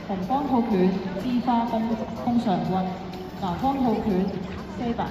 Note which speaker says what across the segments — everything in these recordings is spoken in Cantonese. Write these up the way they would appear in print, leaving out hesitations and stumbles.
Speaker 1: 紅方套拳知花封上軍，藍方套拳西白。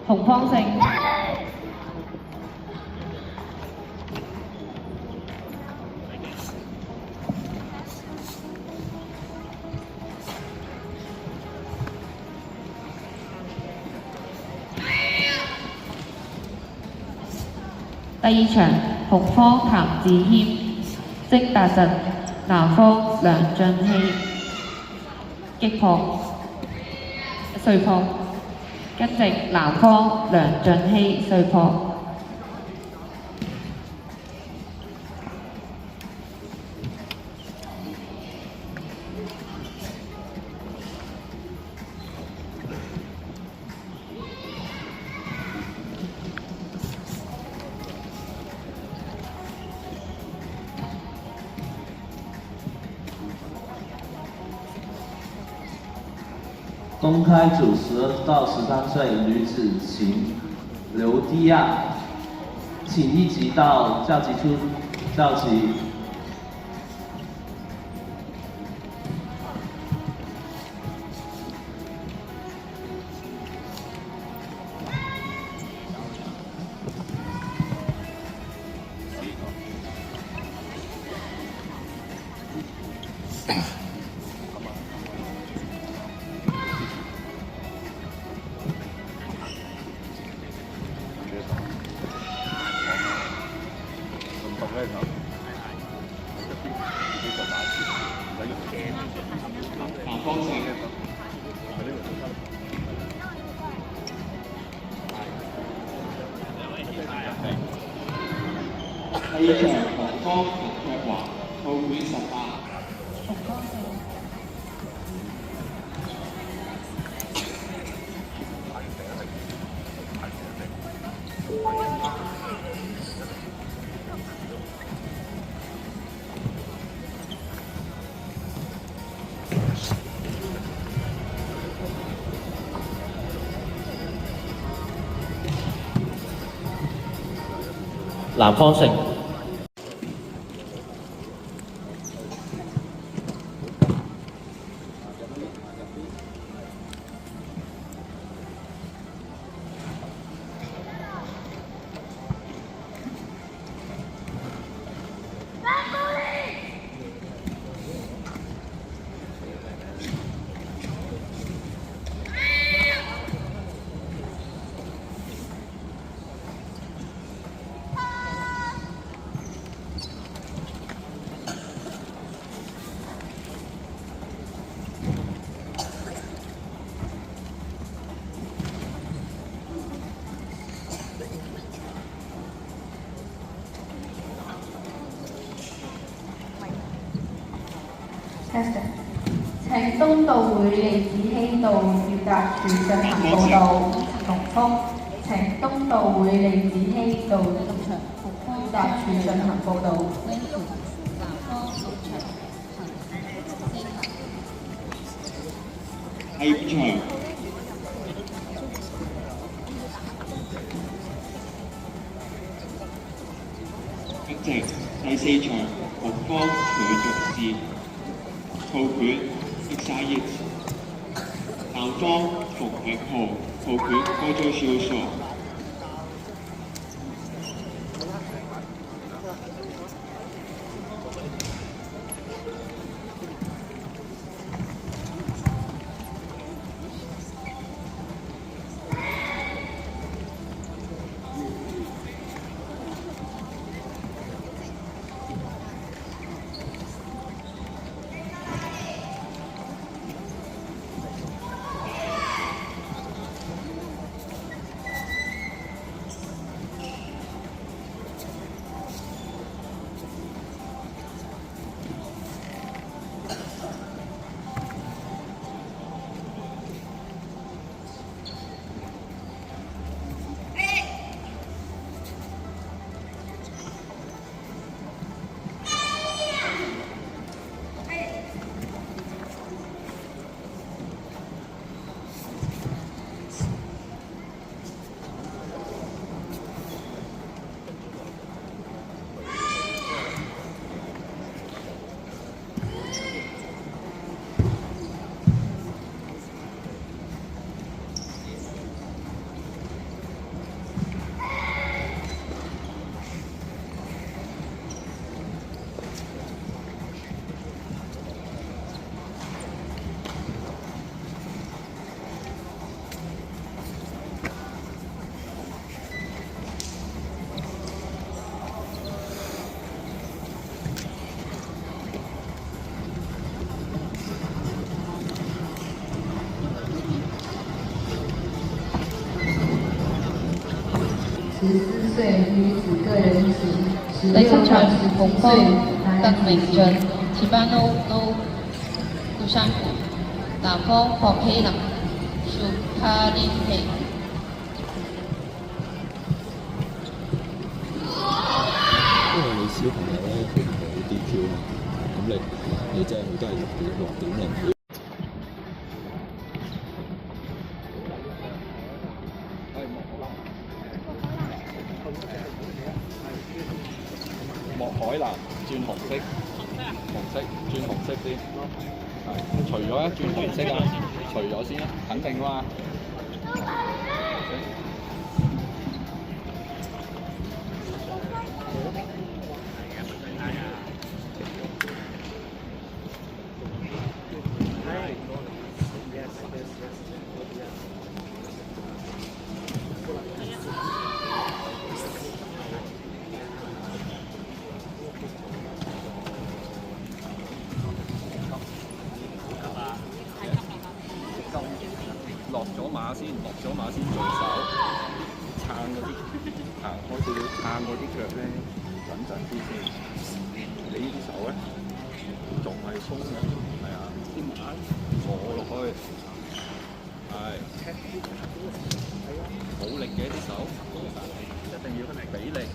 Speaker 1: 紅方勝。第二場，紅方譚志謙、精達實，藍方梁俊熙擊破碎破，跟直藍方梁俊熙碎破。
Speaker 2: 公开组12到13岁女子请刘迪亚，请立即到教级处教级。
Speaker 3: 南方勝。第二場紅方陳卓華，套卷18。
Speaker 2: 藍方勝。
Speaker 4: 請東道會李子希到召集處進行報道。重複，請東道會李子希到召集處進行報道。
Speaker 3: 第五場。跟直第4場，紅方徐玉志，套卷XIX，藍方馮永浩，套卷高中少數。
Speaker 4: 14歲女子個人型
Speaker 1: 第七
Speaker 4: ，16
Speaker 1: 場
Speaker 4: 到
Speaker 1: 紅
Speaker 4: 17歲
Speaker 1: 方鄧明
Speaker 4: 男
Speaker 1: 俊、田班no顧山虎，南方霍希林、邵卡連希。
Speaker 5: 因為你小朋友咧，佢唔會 DQ 嘛，咁你即係佢都係6.0。莫海南轉紅色，轉紅色先，係除咗一轉紅色啊，除咗先啊，肯定嘛。落咗馬先做手，撐嗰啲開少少撐嗰啲腳咧，穩陣啲先。你呢啲手咧仲係鬆嘅，係啊，啲馬坐落去，係冇力嘅啲手，一定要俾力。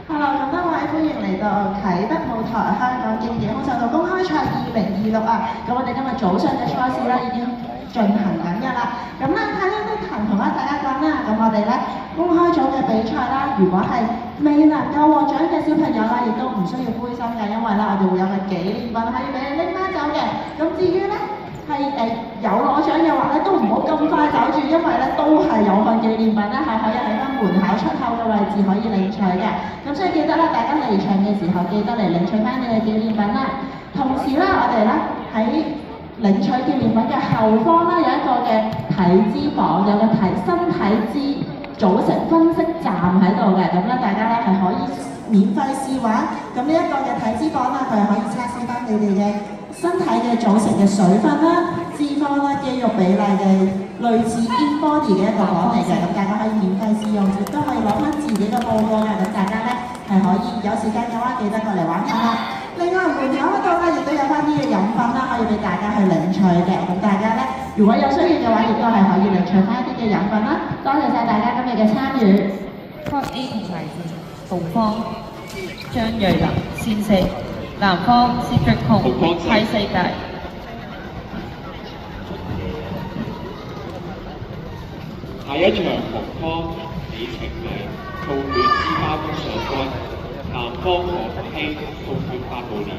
Speaker 6: Hello，咁多位歡迎嚟到啟德舞台香港競技空手道公開賽2026啊！咁我哋今日早上嘅賽事咧已經進行緊㗎啦。咁咧喺呢度同大家講啦，咁我哋咧公開組嘅比賽啦，如果係未能夠獲獎嘅小朋友啦，亦都唔需要灰心嘅，因為咧我哋會有個紀念品可以俾你拎翻走嘅。咁至於咧係有攞獎嘅話咧，都唔好咁快走住，因為咧都係有份紀念品咧係可以喺翻門口出口嘅位置可以領取嘅。咁所以記得咧，大家離場嘅時候記得嚟領取翻你嘅紀念品啦。同時咧，我哋咧喺領取紀念品嘅後方咧有一個嘅體脂磅，有個身體脂組成分析站喺度嘅。咁咧大家咧係可以免費試玩。咁呢一個嘅體脂磅咧，佢係可以測試翻你哋嘅身體嘅組成嘅水分啦、脂肪啦、肌肉比例嘅類似 InBody 嘅一個磅嚟嘅，咁大家可以免費試用，亦都可以攞翻自己嘅報告嘅，咁大家咧係可以有時間嘅話記得過嚟玩下啦。另外門口嗰度咧亦都有翻啲嘅飲品啦，可以俾大家去領取嘅，咁大家咧如果有需要嘅話，亦都係可以領取翻一啲嘅飲品啦。多謝晒大家今日嘅參與。
Speaker 1: Court A 同埋紅方張瑞林先四，南方 Cedric Kong 批四屆。
Speaker 3: 下一場紅方李晴亮套拳之花風上軍，南方何福希套拳8號鏈。